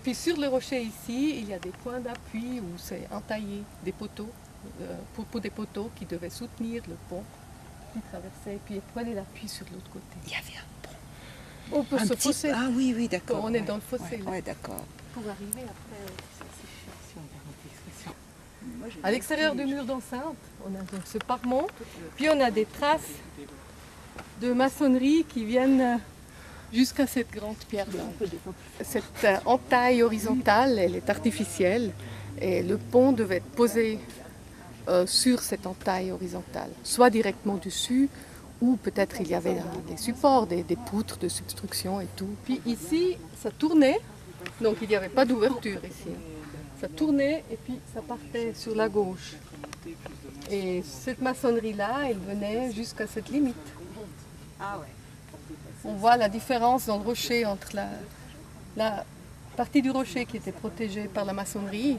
puis sur le rocher ici, il y a des points d'appui où c'est entaillé, des poteaux, pour des poteaux qui devaient soutenir le pont qui traversait, et puis prenez l'appui sur l'autre côté. Il y avait un pont. On peut se fossé. Ah oui, oui, d'accord. On est dans le fossé. Ouais, d'accord. Pour arriver après, à l'extérieur du mur d'enceinte, on a donc ce parement, puis on a des traces de maçonnerie qui viennent jusqu'à cette grande pierre-là. Cette entaille horizontale, elle est artificielle et le pont devait être posé sur cette entaille horizontale, soit directement dessus, ou peut-être il y avait des supports, des poutres de substruction et tout. Puis ici, ça tournait, donc il n'y avait pas d'ouverture ici. Ça tournait et puis ça partait sur la gauche. Et cette maçonnerie-là, elle venait jusqu'à cette limite. On voit la différence dans le rocher entre la partie du rocher qui était protégée par la maçonnerie,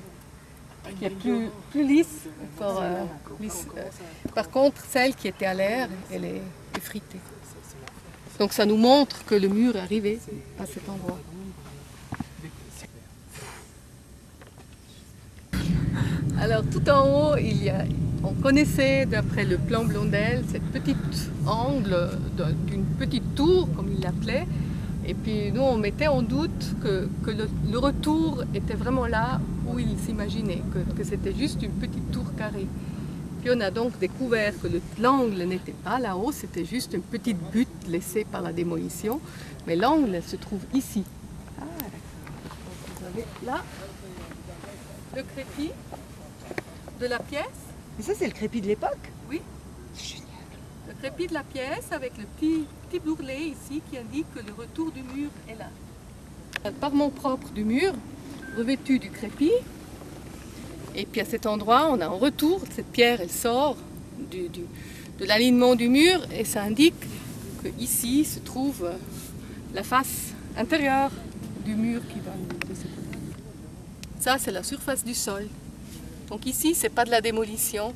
qui est plus lisse, encore lisse. Par contre, celle qui était à l'air, elle est effritée. Donc ça nous montre que le mur est arrivé à cet endroit. Alors tout en haut, on connaissait d'après le plan Blondel cette petite angle d'une petite tour, comme il l'appelait. Et puis nous, on mettait en doute que le retour était vraiment là où il s'imaginait, que c'était juste une petite tour carrée. Puis on a donc découvert que l'angle n'était pas là-haut, c'était juste une petite butte laissée par la démolition. Mais l'angle se trouve ici. Ah, vous avez là le crépi de la pièce. Mais ça, c'est le crépi de l'époque? Oui. C'est génial. Le crépi de la pièce avec le petit bourrelet ici qui indique que le retour du mur est là. Un parement propre du mur, revêtu du crépi. Et puis à cet endroit, on a un retour. Cette pierre, elle sort de l'alignement du mur et ça indique qu'ici se trouve la face intérieure du mur qui donne de ce côté. Ça, c'est la surface du sol. Donc ici, ce n'est pas de la démolition,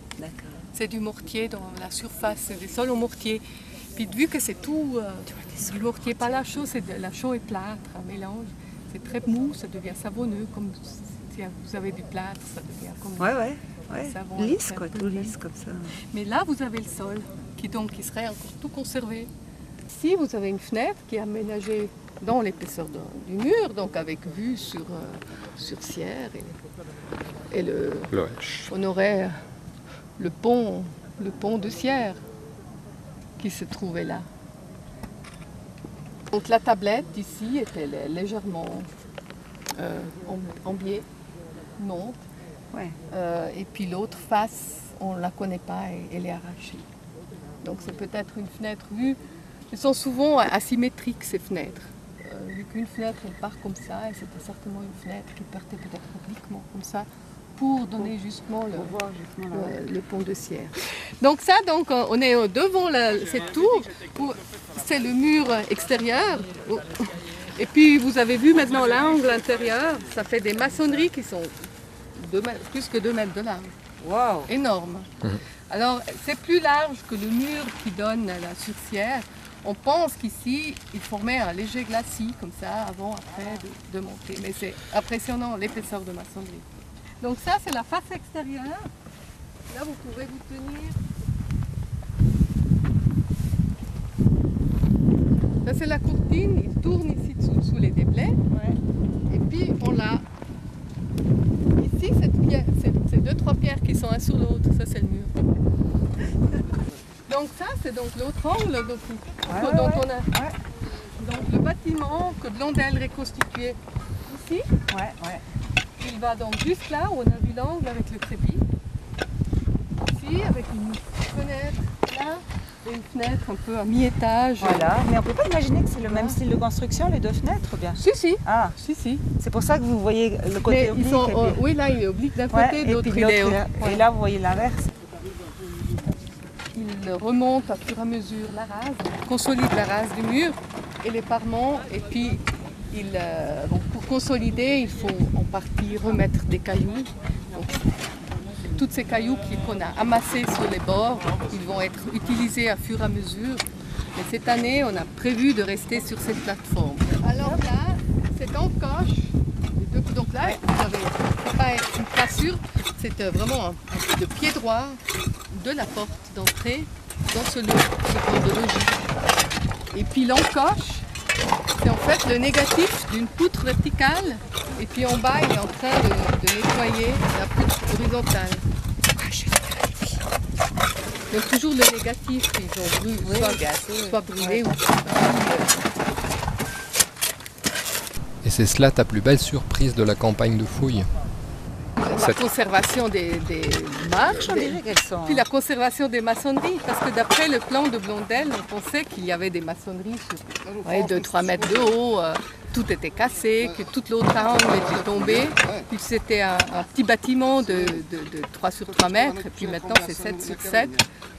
c'est du mortier dans la surface, c'est des sols au mortier. Puis vu que c'est tout du mortier, pas la chaux, c'est de la chaux et plâtre, un mélange. C'est très mou, ça devient savonneux, comme si vous avez du plâtre, ça devient comme savon. Lisse quoi, tout lisse comme ça. Mais là, vous avez le sol, qui serait encore tout conservé. Ici, vous avez une fenêtre qui est aménagée dans l'épaisseur du mur, donc avec vue sur Sierre et on aurait le pont de Sierre qui se trouvait là. Donc la tablette ici était légèrement en biais, monte. Ouais. Et puis l'autre face, on ne la connaît pas et elle est arrachée. Donc c'est peut-être une fenêtre vue. Elles sont souvent asymétriques ces fenêtres. Vu qu'une fenêtre elle part comme ça, et c'était certainement une fenêtre qui partait peut-être obliquement comme ça, pour donner justement le pont de Sierre. Donc ça, on est devant cette tour, c'est le mur extérieur. Et puis vous avez vu maintenant l'angle intérieur, ça fait des maçonneries qui sont plus que 2 mètres de large. Wow. Énorme. Alors c'est plus large que le mur qui donne sur Sierre. On pense qu'ici, il formait un léger glacis, comme ça, avant, après, de monter. Mais c'est impressionnant, l'épaisseur de maçonnerie. Donc ça, c'est la face extérieure. Là, vous pouvez vous tenir. Là, c'est la courtine. Il tourne ici sous les déblais. Ouais. Et puis, on l'a. Ici, ces 2-3 pierres qui sont un sur l'autre, ça, c'est le mur. Donc ça, c'est donc l'autre angle. Donc le bâtiment que Blondel reconstituait ici. Il va donc juste là où on a vu l'angle avec le crépi. Ici, avec une fenêtre là, et une fenêtre un peu à mi-étage. Voilà, mais on ne peut pas imaginer que c'est le même style de construction, les 2 fenêtres, bien? Si. Ah, si. C'est pour ça que vous voyez le côté oblique. Oui, là, il est oblique d'un côté, de l'autre, il est et là, vous voyez l'inverse. Il remonte à fur et à mesure la rase, consolide la rase du mur et les parements. Et puis, pour consolider, il faut en partie remettre des cailloux. Donc, tous ces cailloux qu'on a amassés sur les bords, ils vont être utilisés à fur et à mesure. Mais cette année, on a prévu de rester sur cette plateforme. Alors là, cette encoche, les 2 Donc là, c'est pas une cassure, c'est vraiment le pied droit de la porte d'entrée dans ce corps de logis. Et puis l'encoche, c'est en fait le négatif d'une poutre verticale. Et puis en bas, il est en train de nettoyer la poutre horizontale. Donc toujours le négatif, ils ont soit brûlé ou Et c'est cela ta plus belle surprise de la campagne de fouilles? la conservation des marches, On dirait qu'elles sont... puis la conservation des maçonneries, parce que d'après le plan de Blondel, on pensait qu'il y avait des maçonneries de 3 mètres de haut, tout était cassé, que toute l'autre angle était tombée, puis c'était un petit bâtiment de 3 sur 3 mètres, et puis maintenant c'est 7 sur 7.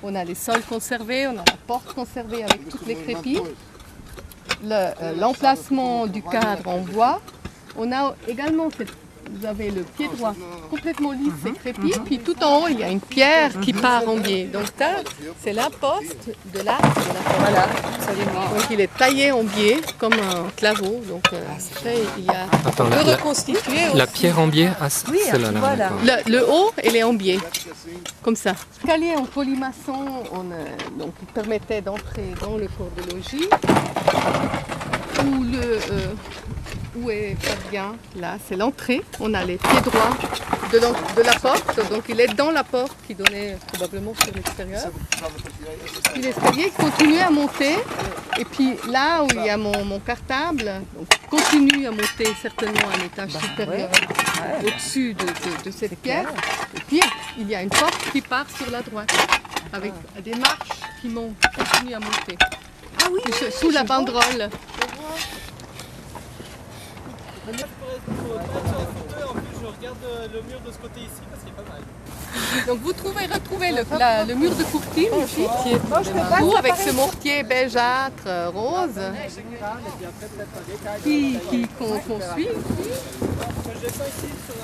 On a les sols conservés, on a la porte conservée avec toutes les crépis, l'emplacement du cadre en bois. On a également vous avez le pied droit complètement lisse et crépi, puis tout en haut il y a une pierre qui part en biais. Donc ça, c'est l'imposte de l'arc de la porte. Voilà, absolument. Donc il est taillé en biais comme un claveau. Donc après il y a Attends, on peut reconstituer la aussi. pierre en biais, Oui, c'est là. voilà. Le haut, elle est en biais, comme ça. L'escalier en polymaçon, donc il permettait d'entrer dans le corps de logis. Où est Fabien? Là, c'est l'entrée. On a les pieds droits de la porte. Donc il est dans la porte qui donnait probablement sur l'extérieur. Puis l'escalier continue à monter. Et puis là où il y a mon cartable, donc, continue à monter certainement à l'étage supérieur au-dessus de cette pierre. Et puis il y a une porte qui part sur la droite avec des marches qui continuent à monter. Ah oui, Sous la banderole. Moi je pourrais être sur la photo, en plus je regarde le mur de ce côté ici parce qu'il est pas mal. Donc vous retrouvez le mur de courtine ici, qui est beau avec ce mortier beigâtre rose qu'on suit. Je descends ici sur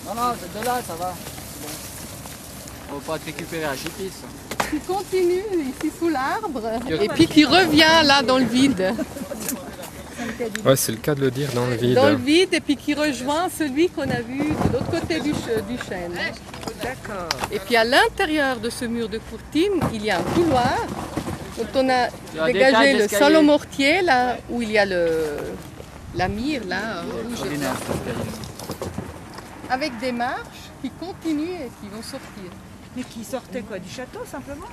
la... Non, de là ça va. On va pas te récupérer à Chipis. Qui continue ici sous l'arbre et puis qui revient là dans le vide. Ouais, c'est le cas de le dire, dans le vide. Dans le vide et puis qui rejoint celui qu'on a vu de l'autre côté du chêne. d'accord. Et puis à l'intérieur de ce mur de courtine, il y a un couloir. Donc on a dégagé le sol au mortier, là où il y a la mire, là, rouge. Avec des marches qui continuent et qui vont sortir. Mais qui sortait quoi? Du château simplement?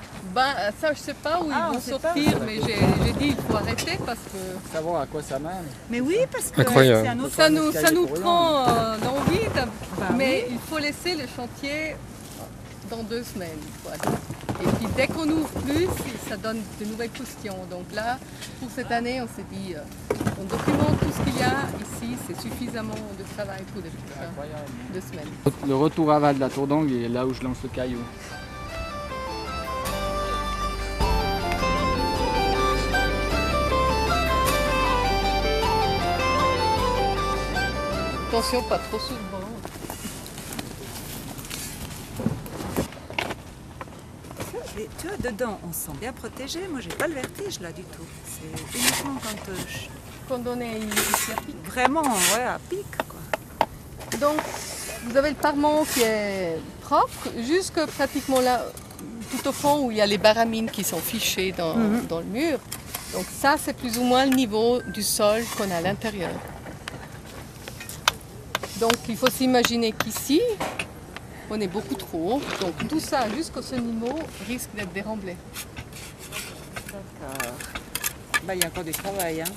Ça je sais pas où ils vont sait pas. sortir, mais j'ai dit il faut arrêter parce que Savoir à quoi ça mène. Mais oui, parce que Incroyable. c'est un autre... ça nous prend dans le vide, Bah mais il faut laisser le chantier dans 2 semaines. Quoi. Et puis dès qu'on ouvre plus, ça donne de nouvelles questions. Donc là, pour cette année, on s'est dit, on documente tout ce qu'il y a ici, c'est suffisamment de travail pour 2 semaines. Le retour aval de la tour d'angle est là où je lance le caillou. Attention, pas trop sous le banc. Et tu vois, dedans, on se sent bien protégé. Moi, j'ai pas le vertige là du tout. C'est uniquement quand Qu'on donnait ici à pic. vraiment, à pic, quoi. Donc, vous avez le parement qui est propre, jusque pratiquement là, tout au fond où il y a les baramines qui sont fichées dans le mur. Donc ça, c'est plus ou moins le niveau du sol qu'on a à l'intérieur. Donc il faut s'imaginer qu'ici, on est beaucoup trop haut. Donc tout ça, jusqu'au ce niveau, risque d'être déramblé. D'accord. Il y a encore du travail, hein.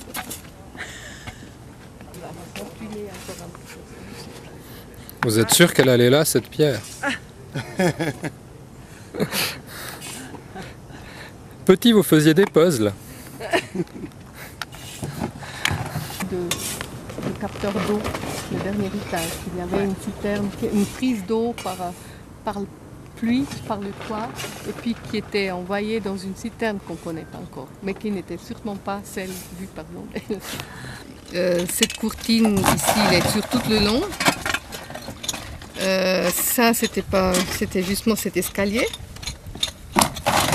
On va continuer encore un peu. Vous êtes sûr qu'elle allait là, cette pierre? Petit, vous faisiez des puzzles. De capteur d'eau, le dernier étage. Il y avait une citerne, une prise d'eau par pluie, par le toit, et puis qui était envoyée dans une citerne qu'on ne connaît pas encore, mais qui n'était sûrement pas celle vue par Blondel. Cette courtine ici, elle est sur tout le long. Ça, c'était justement cet escalier.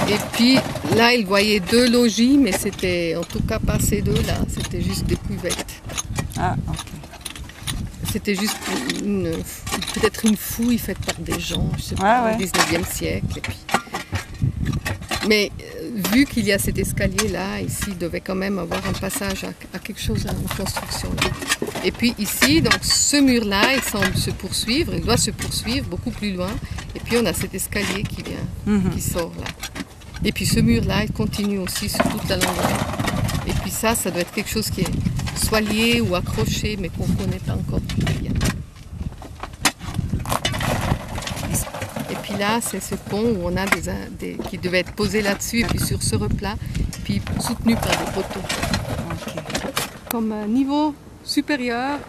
Et puis là, il voyait 2 logis, mais c'était en tout cas pas ces 2 là, c'était juste des cuvettes. Ah, ok. c'était juste peut-être une fouille faite par des gens, je sais pas, au 19e siècle. Et puis... Mais vu qu'il y a cet escalier-là, ici, il devait quand même avoir un passage à quelque chose, à une construction. Là. Et puis ici, donc ce mur-là, il semble se poursuivre, il doit se poursuivre beaucoup plus loin. Et puis on a cet escalier qui vient, qui sort là. Et puis ce mur-là, il continue aussi sur toute la longueur. Et puis ça doit être quelque chose qui est soit lié ou accroché, mais qu'on ne connaît pas encore très bien. Et puis là, c'est ce pont où on a qui devait être posé là-dessus, et puis sur ce replat, puis soutenu par des poteaux. Comme niveau supérieur,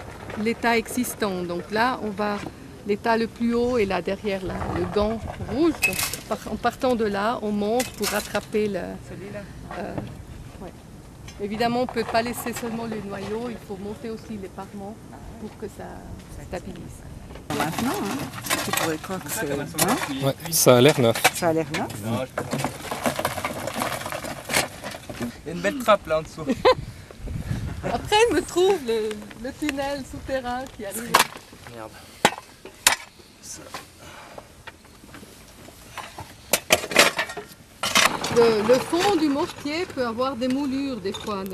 l'état existant. Donc là, on va l'état le plus haut et là derrière là, le gant rouge. Donc, en partant de là, on monte pour rattraper le. Celui-là. Ouais. Évidemment, on ne peut pas laisser seulement le noyau, il faut monter aussi les parements pour que ça stabilise. Maintenant, hein, tu pourrais croire que c'est... Hein? Ouais, ça a l'air neuf. Ça a l'air neuf. Non, je peux pas. Il y a une belle trappe là en dessous. Après, il me trouve le tunnel souterrain qui arrive. Merde. Le fond du mortier peut avoir des moulures des fois.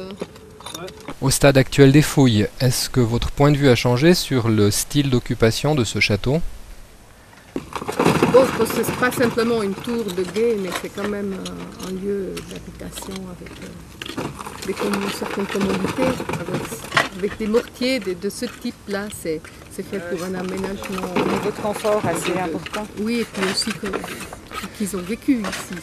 Au stade actuel des fouilles, est-ce que votre point de vue a changé sur le style d'occupation de ce château? Bon, ce n'est pas simplement une tour de guet, mais c'est quand même un lieu d'habitation avec certaines commodités. Avec des mortiers de ce type-là, c'est fait pour un aménagement. Un niveau de confort assez important. Oui, et puis aussi qu'ils ont vécu ici.